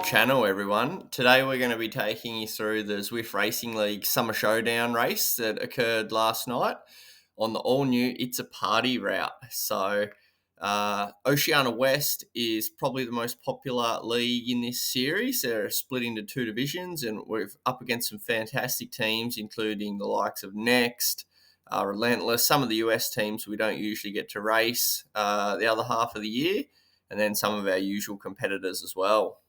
channel, everyone. Today we're going to be taking you through the Zwift Racing League Summer Showdown race that occurred last night on the all-new Itza Party route. So Oceania West is probably the most popular league in this series. They're split into two divisions, and we're up against some fantastic teams, including the likes of Next, Relentless, some of the US teams we don't usually get to race the other half of the year, and then some of our usual competitors as well.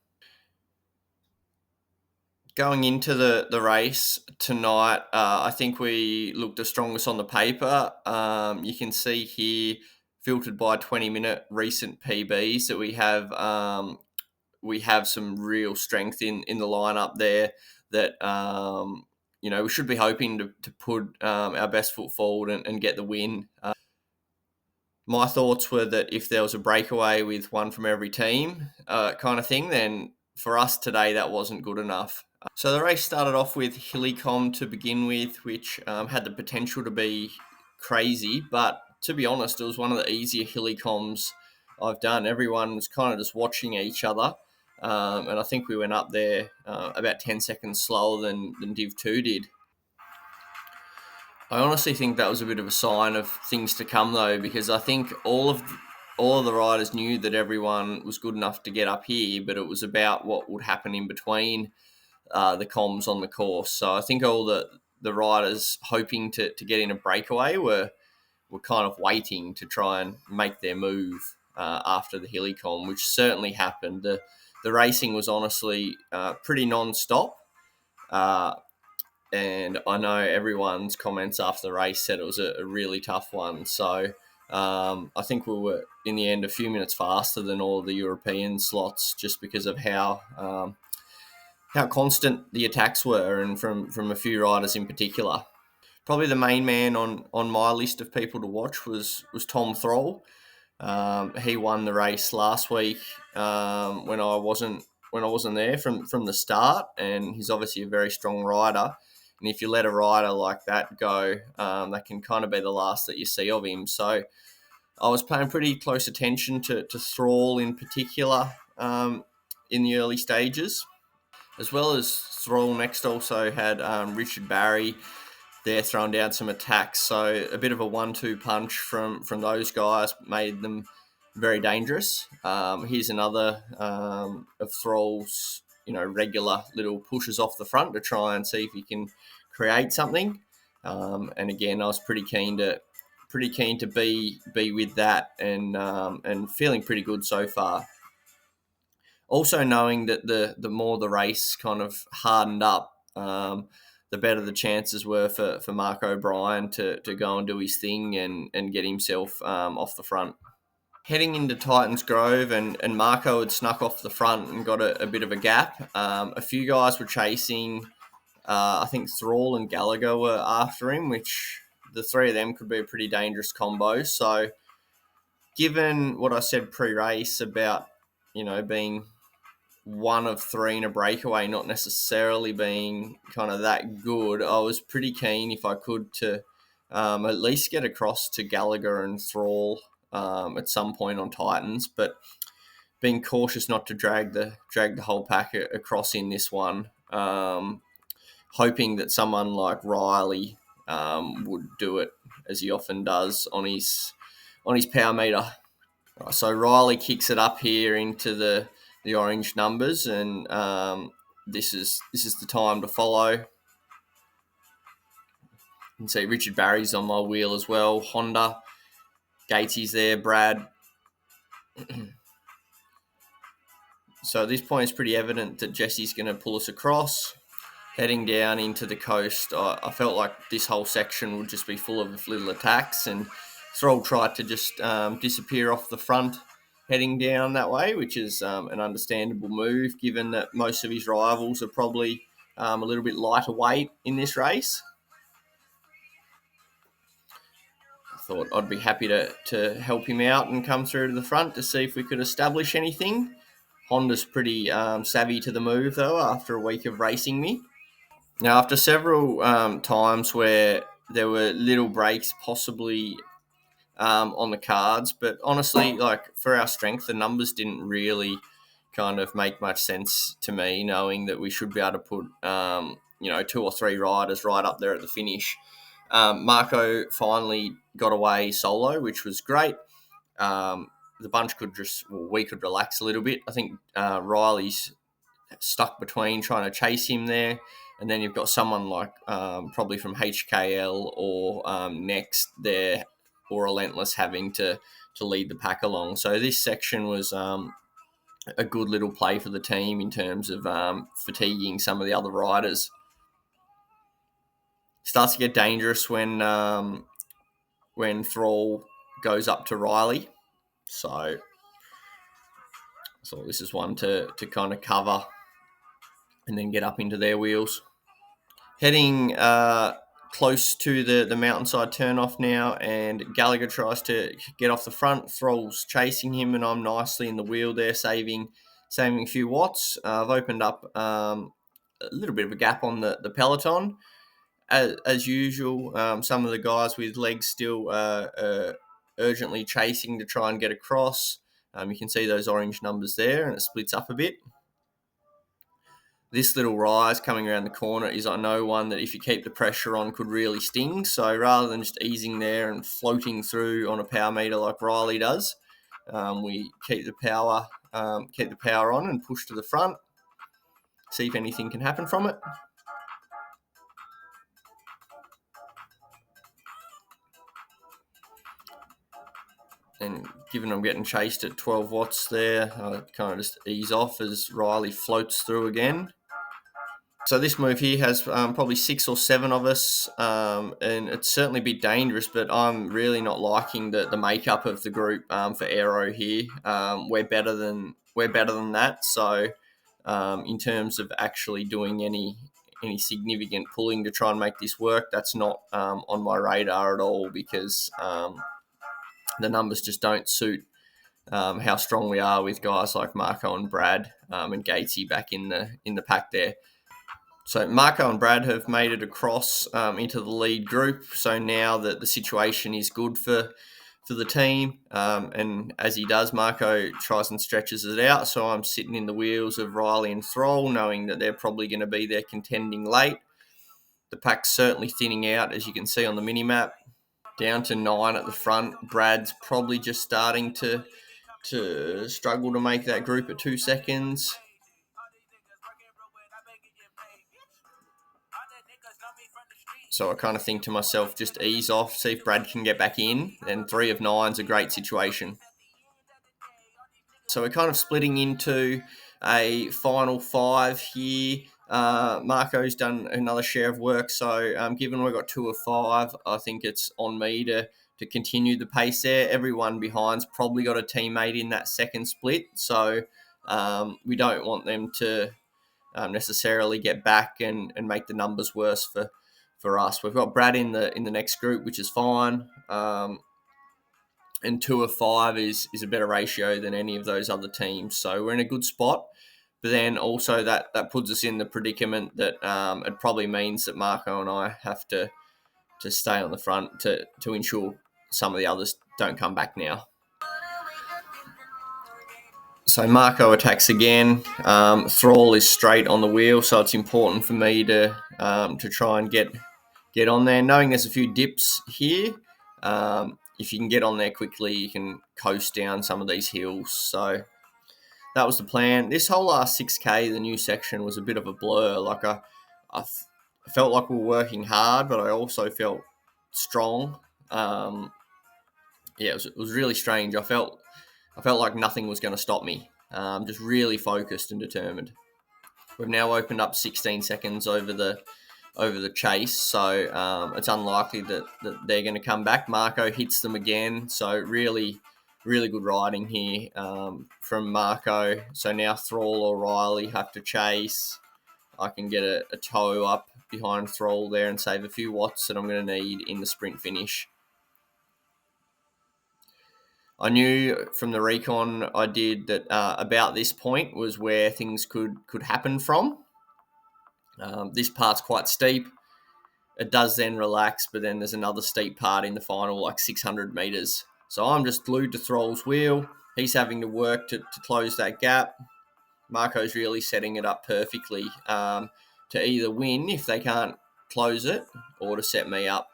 Going into the race tonight, I think we looked the strongest on the paper. You can see here, filtered by 20-minute recent PBs, that we have some real strength in the lineup there. That we should be hoping to put our best foot forward and get the win. My thoughts were that if there was a breakaway with one from every team kind of thing, then for us today that wasn't good enough. So the race started off with Hillycomb to begin with, which had the potential to be crazy, but to be honest, it was one of the easier Hillycombs I've done. Everyone was kind of just watching each other, and I think we went up there about 10 seconds slower than Div 2 did. I honestly think that was a bit of a sign of things to come, though, because I think all of the riders knew that everyone was good enough to get up here, but it was about what would happen in between the comms on the course. So I think all the riders hoping to get in a breakaway were kind of waiting to try and make their move after the Hillycomb, which certainly happened. The racing was honestly pretty non-stop. And I know everyone's comments after the race said it was a really tough one. So I think we were, in the end, a few minutes faster than all of the European slots, just because of how constant the attacks were, and from a few riders in particular. Probably the main man on my list of people to watch was Tom Thrall. He won the race last week when I wasn't there from the start, and he's obviously a very strong rider. And if you let a rider like that go, that can kind of be the last that you see of him. So I was paying pretty close attention to Thrall in particular in the early stages. As well as Thrall, Next also had Richard Barry there throwing down some attacks. So a bit of a 1-2 punch from those guys made them very dangerous. Here's another of Thrall's regular little pushes off the front to try and see if he can create something. And again, I was pretty keen to be with that, and feeling pretty good so far. Also knowing that the more the race kind of hardened up, the better the chances were for Mark O'Brien to go and do his thing and get himself off the front. Heading into Titans Grove, and Marco had snuck off the front and got a bit of a gap. A few guys were chasing. I think Thrall and Gallagher were after him, which the three of them could be a pretty dangerous combo. So given what I said pre-race about, being one of three in a breakaway, not necessarily being kind of that good, I was pretty keen, if I could, to at least get across to Gallagher and Thrall at some point on Titans, but being cautious not to drag the whole pack across in this one, hoping that someone like Riley would do it, as he often does on his power meter. So Riley kicks it up here into the orange numbers, and this is the time to follow. You can see Richard Barry's on my wheel as well. Honda, Gatesy's there, Brad. So at this point, it's pretty evident that Jesse's going to pull us across. Heading down into the coast, I felt like this whole section would just be full of little attacks, and Thrall tried to just disappear off the front heading down that way, which is an understandable move, given that most of his rivals are probably a little bit lighter weight in this race. I thought I'd be happy to help him out and come through to the front to see if we could establish anything. Honda's pretty savvy to the move, though, after a week of racing me. Now, after several times where there were little breaks possibly on the cards, but honestly, like, for our strength, the numbers didn't really kind of make much sense to me, knowing that we should be able to put 2 or 3 riders right up there at the finish. Marco finally got away solo, which was great. The bunch we could relax a little bit. I think Riley's stuck between trying to chase him there, and then you've got someone like probably from HKL or Next there, or Relentless, having to lead the pack along. So this section was a good little play for the team in terms of fatiguing some of the other riders. Starts to get dangerous when Thrall goes up to Riley. So this is one to kind of cover and then get up into their wheels. Heading close to the mountainside turnoff now, and Gallagher tries to get off the front. Thrall's chasing him, and I'm nicely in the wheel there, saving a few watts. I've opened up a little bit of a gap on the peloton. As usual, some of the guys with legs still urgently chasing to try and get across. You can see those orange numbers there, and it splits up a bit. This little rise coming around the corner is, I know, one that if you keep the pressure on could really sting. So rather than just easing there and floating through on a power meter like Riley does, we keep the power on and push to the front. See if anything can happen from it. And given I'm getting chased at 12 watts there, I kind of just ease off as Riley floats through again. So this move here has probably 6 or 7 of us, and it's certainly a bit dangerous, but I'm really not liking the makeup of the group for aero here. We're better than that. So in terms of actually doing any significant pulling to try and make this work, that's not on my radar at all, because the numbers just don't suit how strong we are with guys like Marco and Brad and Gatesy back in the pack there. So Marco and Brad have made it across into the lead group. So now that the situation is good for the team, and as he does, Marco tries and stretches it out. So I'm sitting in the wheels of Riley and Thrall, knowing that they're probably going to be there contending late. The pack's certainly thinning out, as you can see on the mini-map. Down to 9 at the front. Brad's probably just starting to struggle to make that group at 2 seconds. So I kind of think to myself, just ease off, see if Brad can get back in. And 3 of 9's a great situation. So we're kind of splitting into a final 5 here. Marco's done another share of work. So given we've got 2 of 5, I think it's on me to continue the pace there. Everyone behind's probably got a teammate in that second split. So we don't want them to necessarily get back and make the numbers worse for us. We've got Brad in the next group, which is fine. And 2 of 5 is a better ratio than any of those other teams. So we're in a good spot. But then also that puts us in the predicament that it probably means that Marco and I have to stay on the front to ensure some of the others don't come back now. So Marco attacks again. Thrall is straight on the wheel, so it's important for me to try and get on there. Knowing there's a few dips here, if you can get on there quickly, you can coast down some of these hills. So that was the plan. This whole last 6K, the new section, was a bit of a blur. Like I felt like we were working hard, but I also felt strong. It was really strange. I felt like nothing was going to stop me. Just really focused and determined. We've now opened up 16 seconds over the chase, so it's unlikely that they're going to come back. Marco hits them again, so really, really good riding here from Marco. So now Thrall or Riley have to chase. I can get a toe up behind Thrall there and save a few watts that I'm going to need in the sprint finish. I knew from the recon I did that about this point was where things could happen from. This part's quite steep. It does then relax, but then there's another steep part in the final, like 600 meters. So I'm just glued to Thrall's wheel. He's having to work to close that gap. Marco's really setting it up perfectly to either win if they can't close it or to set me up.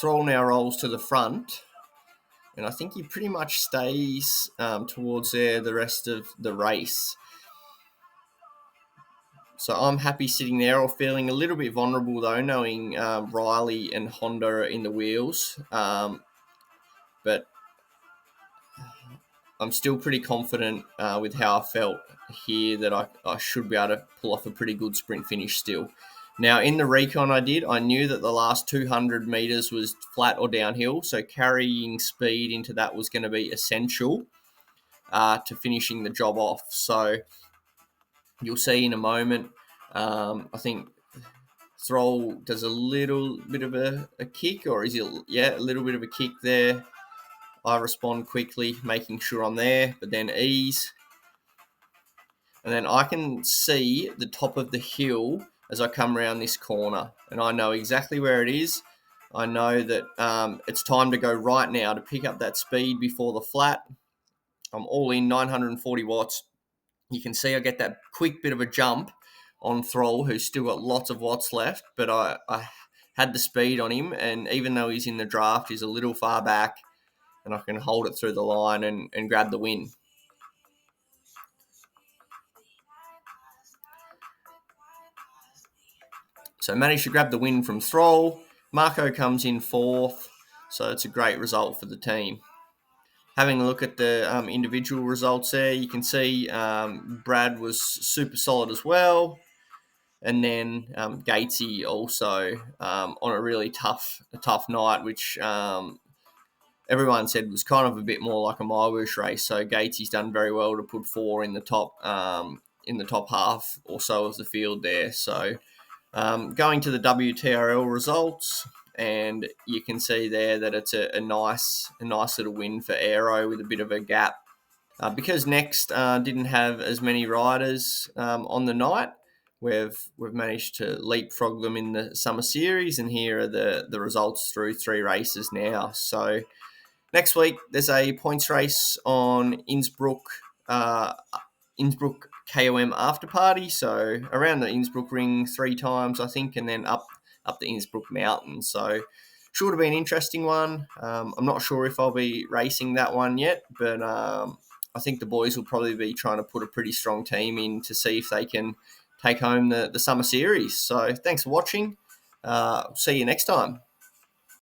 Thrall now rolls to the front, and I think he pretty much stays towards there the rest of the race. So I'm happy sitting there, or feeling a little bit vulnerable though, knowing Riley and Honda are in the wheels. But I'm still pretty confident with how I felt here that I should be able to pull off a pretty good sprint finish still. Now, in the recon I did, I knew that the last 200 metres was flat or downhill, so carrying speed into that was going to be essential to finishing the job off. So you'll see in a moment, I think Thrall does a little bit of a kick, or is it, a little bit of a kick there. I respond quickly, making sure I'm there, but then ease. And then I can see the top of the hill as I come around this corner, and I know exactly where it is. I know that it's time to go right now to pick up that speed before the flat. I'm all in 940 watts. You can see I get that quick bit of a jump on Thrall, who's still got lots of watts left, but I had the speed on him, and even though he's in the draft, he's a little far back, and I can hold it through the line and grab the win. So managed to grab the win from Thrall. Marco comes in fourth, so it's a great result for the team. Having a look at the individual results there, you can see Brad was super solid as well. And then Gatesy also on a really tough night, which everyone said was kind of a bit more like a Maiwush race. So Gatesy's done very well to put 4 in the top half or so of the field there. So going to the WTRL results, and you can see there that it's a nice little win for Aero with a bit of a gap. Because Next didn't have as many riders on the night, we've managed to leapfrog them in the summer series, and here are the results through 3 races now. So next week there's a points race on Innsbruck KOM after party, so around the Innsbruck ring 3 times I think, and then up the Innsbruck mountain. So sure to be an interesting one. I'm not sure if I'll be racing that one yet, but I think the boys will probably be trying to put a pretty strong team in to see if they can take home the summer series. So thanks for watching. See you next time.